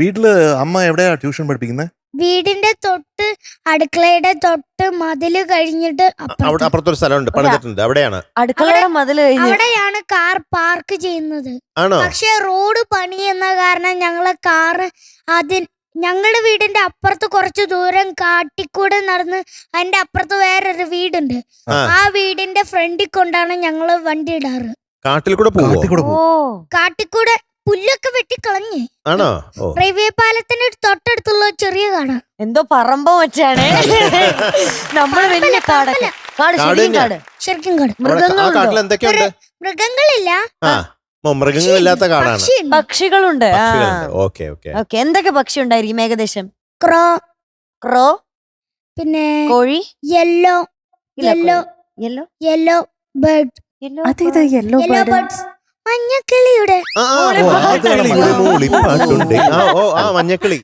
വീട്ടില് അമ്മ എവിടെയാ ട്യൂഷൻ പഠിപ്പിക്കുന്നത്? വീടിന്റെ തൊട്ട് അടുക്കളയുടെ തൊട്ട് മതില് കഴിഞ്ഞിട്ട് അവിടെ അപ്പുറത്തൊരു സ്ഥലമുണ്ട്, പണിതിട്ടുണ്ട്, അവിടെയാണ്. അടുക്കളയുടെ മതില് കഴിഞ്ഞ് അവിടെയാണ് കാർ പാർക്ക് ചെയ്യുന്നത്. ആണോ? പക്ഷെ റോഡ് പണി എന്ന കാരണം ഞങ്ങളെ കാറ് ഞങ്ങളുടെ വീടിന്റെ അപ്പുറത്ത് കുറച്ച് ദൂരം കാട്ടിക്കൂടെ നടന്ന് അതിന്റെ അപ്പുറത്ത് വേറൊരു വീടുണ്ട്. ആ വീടിന്റെ ഫ്രണ്ടിൽ കൊണ്ടാണ് ഞങ്ങള് വണ്ടി ഇടാറ്. കാട്ടിൽ കൂടെ പോവോ? ഓ കാട്ടിക്കൂടെ പുല്ലൊക്കെ വെട്ടിക്കളഞ്ഞ്. ആണോ? റെയിൽവേ പാലത്തിന്റെ തൊട്ടടുത്തുള്ള ചെറിയ കാട്. എന്തോ പറമ്പോ വെച്ചാണ് നമ്മള് വലിയ കാടൊക്കെ. കാട് ശരിക്കും കാട്. ശരിക്കും കാട്. ആ കാട്ടിൽ എന്തൊക്കെയുണ്ട്? മൃഗങ്ങളില്ല, മൃഗങ്ങളില്ലാത്ത കാടാണ്. പക്ഷിയുണ്ട്. പക്ഷികളുണ്ട്. Okay okay. ഓക്കെ, എന്തൊക്കെ പക്ഷി ഉണ്ടായിരിക്കും ഏകദേശം? ക്രോ, ക്രോ, പിന്നെ കോഴി, yellow yellow yellow yellow bird, അതേതാ യെല്ലോ യെല്ലോ ബേർഡ്? ബേർഡ്സ്, മഞ്ഞക്കിളിയുടെ മഞ്ഞക്കിളി.